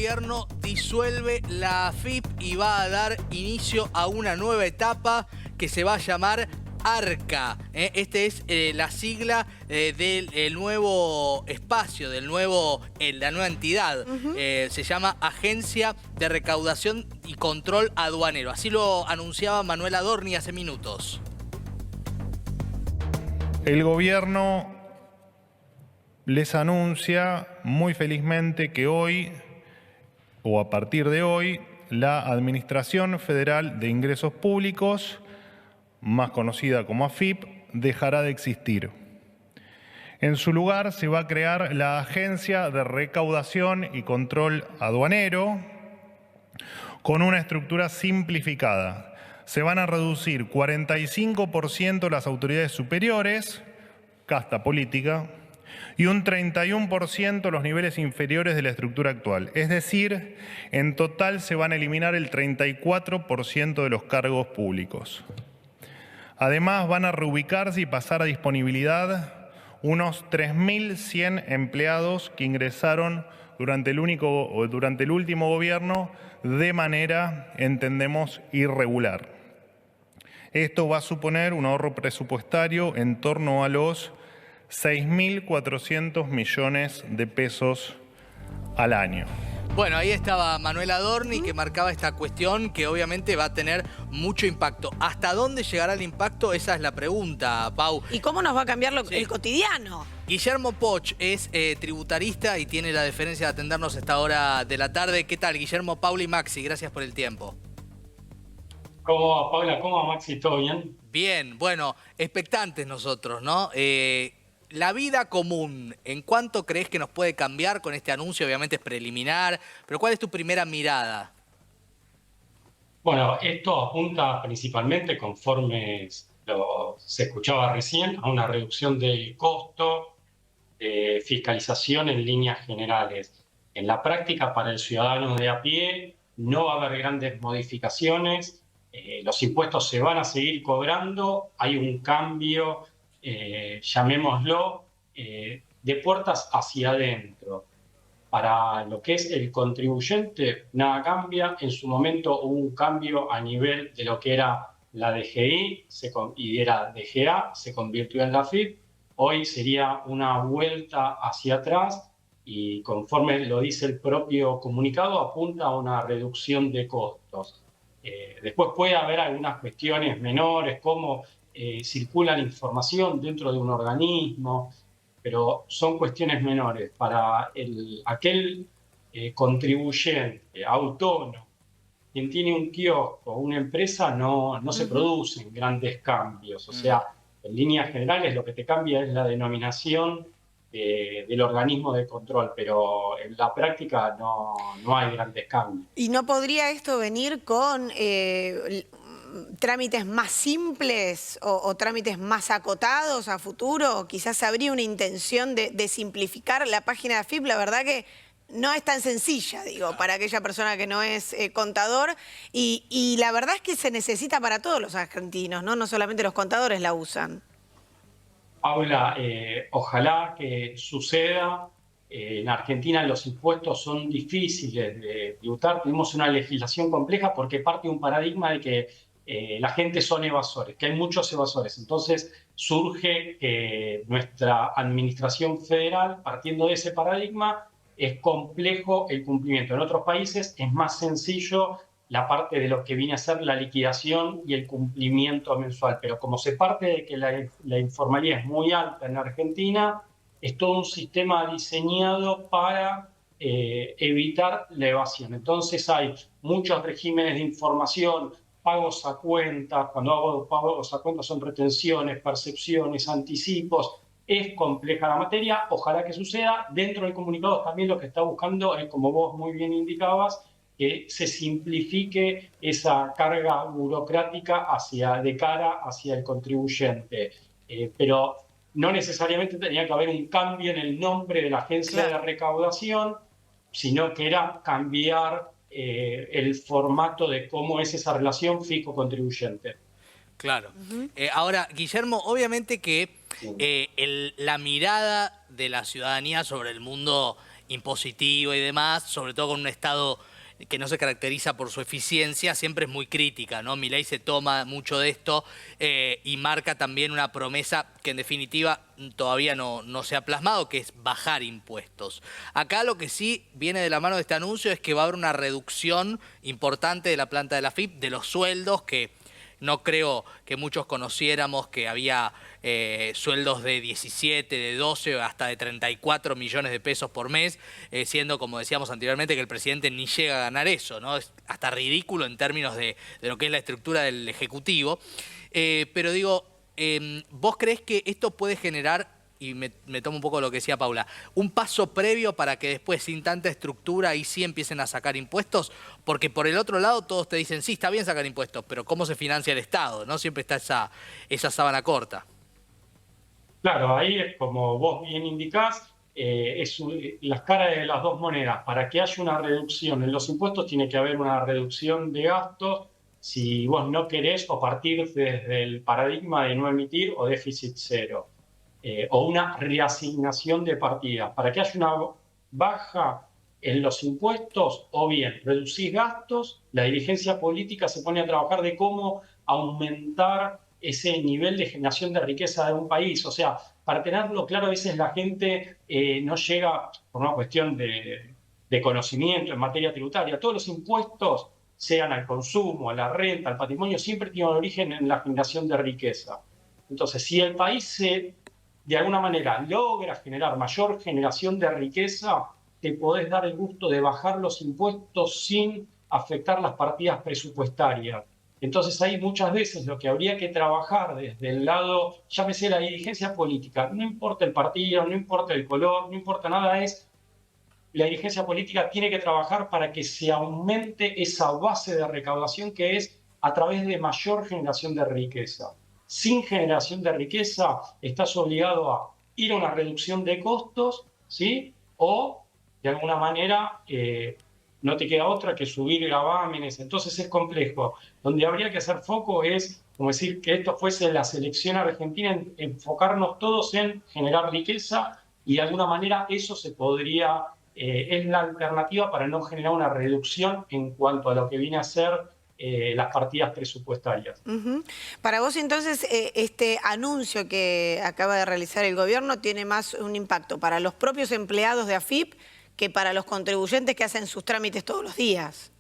gobierno disuelve la AFIP y va a dar inicio a una nueva etapa que se va a llamar ARCA. Este es la sigla del nuevo espacio, la nueva entidad. Se llama Agencia de Recaudación y Control Aduanero. Así lo anunciaba Manuel Adorni hace minutos. El gobierno les anuncia muy felizmente que hoy, o a partir de hoy, la Administración Federal de Ingresos Públicos, más conocida como AFIP, dejará de existir. En su lugar se va a crear la Agencia de Recaudación y Control Aduanero con una estructura simplificada. Se van a reducir 45% las autoridades superiores, casta política, y un 31% los niveles inferiores de la estructura actual. Es decir, en total se van a eliminar el 34% de los cargos públicos. Además, van a reubicarse y pasar a disponibilidad unos 3.100 empleados que ingresaron durante el último gobierno de manera, entendemos, irregular. Esto va a suponer un ahorro presupuestario en torno a los 6.400 millones de pesos al año. Bueno, ahí estaba Manuel Adorni que marcaba esta cuestión que obviamente va a tener mucho impacto. ¿Hasta dónde llegará el impacto? Esa es la pregunta, Pau. ¿Y cómo nos va a cambiar el cotidiano? Guillermo Poch es tributarista y tiene la deferencia de atendernos a esta hora de la tarde. ¿Qué tal, Guillermo, Paula y Maxi? Gracias por el tiempo. ¿Cómo va, Paula? ¿Cómo va, Maxi? ¿Todo bien? Bien, bueno, expectantes nosotros, ¿no? La vida común, ¿en cuánto crees que nos puede cambiar con este anuncio? Obviamente es preliminar, pero ¿cuál es tu primera mirada? Bueno, esto apunta principalmente, conforme se escuchaba recién, a una reducción del costo de fiscalización en líneas generales. En la práctica, para el ciudadano de a pie, no va a haber grandes modificaciones, los impuestos se van a seguir cobrando, hay un cambio, llamémoslo, de puertas hacia adentro. Para lo que es el contribuyente, nada cambia. En su momento hubo un cambio a nivel de lo que era la DGI y era DGA, se convirtió en la AFIP. Hoy sería una vuelta hacia atrás y conforme lo dice el propio comunicado, apunta a una reducción de costos. Después puede haber algunas cuestiones menores, como circula la información dentro de un organismo, pero son cuestiones menores. Para aquel contribuyente autónomo, quien tiene un kiosco o una empresa, no se producen grandes cambios. O sea, en líneas generales lo que te cambia es la denominación del organismo de control, pero en la práctica no hay grandes cambios. ¿Y no podría esto venir con trámites más simples o trámites más acotados a futuro? Quizás habría una intención de simplificar la página de AFIP. La verdad que no es tan sencilla, digo, para aquella persona que no es contador. Y la verdad es que se necesita para todos los argentinos, ¿no? No solamente los contadores la usan. Paula, ojalá que suceda. En Argentina los impuestos son difíciles de tributar. Tenemos una legislación compleja porque parte de un paradigma de que la gente son evasores, que hay muchos evasores. Entonces surge que nuestra administración federal, partiendo de ese paradigma, es complejo el cumplimiento. En otros países es más sencillo la parte de lo que viene a ser la liquidación y el cumplimiento mensual. Pero como se parte de que la informalidad es muy alta en Argentina, es todo un sistema diseñado para evitar la evasión. Entonces hay muchos regímenes de información, pagos a cuenta. Cuando hago pagos a cuenta son retenciones, percepciones, anticipos. Es compleja la materia, ojalá que suceda. Dentro del comunicado también lo que está buscando es, como vos muy bien indicabas, que se simplifique esa carga burocrática de cara hacia el contribuyente. Pero no necesariamente tenía que haber un cambio en el nombre de la agencia de recaudación, sino que era cambiar el formato de cómo es esa relación fisco-contribuyente. Claro. Ahora, Guillermo, obviamente que la mirada de la ciudadanía sobre el mundo impositiva y demás, sobre todo con un Estado que no se caracteriza por su eficiencia, siempre es muy crítica, ¿no? Milei se toma mucho de esto y marca también una promesa que en definitiva todavía no se ha plasmado, que es bajar impuestos. Acá lo que sí viene de la mano de este anuncio es que va a haber una reducción importante de la planta de la AFIP, de los sueldos, que no creo que muchos conociéramos que había sueldos de 17, de 12 o hasta de 34 millones de pesos por mes, siendo, como decíamos anteriormente, que el presidente ni llega a ganar eso, ¿no? Es hasta ridículo en términos de lo que es la estructura del Ejecutivo. Pero digo, ¿vos creés que esto puede generar, y me tomo un poco lo que decía Paula, un paso previo para que después, sin tanta estructura, ahí sí empiecen a sacar impuestos? Porque por el otro lado todos te dicen, sí, está bien sacar impuestos, pero ¿cómo se financia el Estado? ¿No? Siempre está esa sábana corta. Claro, ahí es como vos bien indicás, las caras de las dos monedas. Para que haya una reducción en los impuestos tiene que haber una reducción de gastos si vos no querés o partir desde el paradigma de no emitir o déficit cero. O una reasignación de partidas. Para que haya una baja en los impuestos, o bien reducir gastos, la dirigencia política se pone a trabajar de cómo aumentar ese nivel de generación de riqueza de un país. O sea, para tenerlo claro, a veces la gente no llega, por una cuestión de conocimiento en materia tributaria, todos los impuestos, sean al consumo, a la renta, al patrimonio, siempre tienen origen en la generación de riqueza. Entonces, si el país de alguna manera logra generar mayor generación de riqueza, te podés dar el gusto de bajar los impuestos sin afectar las partidas presupuestarias. Entonces ahí muchas veces lo que habría que trabajar desde el lado, llámese la dirigencia política, no importa el partido, no importa el color, no importa nada, la dirigencia política tiene que trabajar para que se aumente esa base de recaudación que es a través de mayor generación de riqueza. Sin generación de riqueza estás obligado a ir a una reducción de costos, ¿sí? O, de alguna manera, no te queda otra que subir gravámenes. Entonces es complejo. Donde habría que hacer foco es, como decir, que esto fuese la selección argentina, enfocarnos todos en generar riqueza y de alguna manera eso se podría, es la alternativa para no generar una reducción en cuanto a lo que viene a ser las partidas presupuestarias. Para vos, entonces, este anuncio que acaba de realizar el gobierno tiene más un impacto para los propios empleados de AFIP que para los contribuyentes que hacen sus trámites todos los días.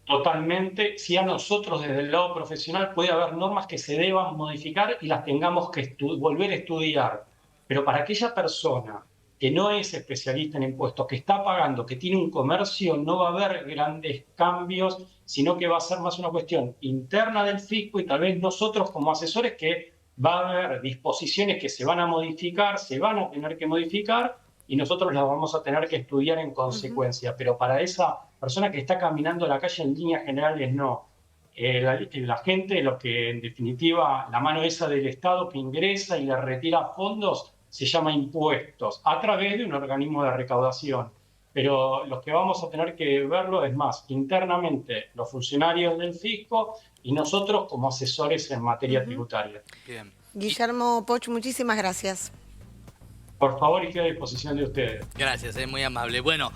Totalmente. Si a nosotros desde el lado profesional puede haber normas que se deban modificar y las tengamos que volver a estudiar. Pero para aquella persona que no es especialista en impuestos, que está pagando, que tiene un comercio, no va a haber grandes cambios, sino que va a ser más una cuestión interna del fisco y tal vez nosotros como asesores que va a haber disposiciones que se van a modificar, se van a tener que modificar y nosotros las vamos a tener que estudiar en consecuencia. Pero para esa persona que está caminando la calle en líneas generales, no. La gente, lo que en definitiva, la mano esa del Estado que ingresa y le retira fondos, se llama impuestos, a través de un organismo de recaudación. Pero los que vamos a tener que verlo es más internamente los funcionarios del fisco y nosotros como asesores en materia tributaria. Bien. Guillermo Poch, muchísimas gracias. Por favor, y quedo a disposición de ustedes. Gracias, es muy amable. Bueno.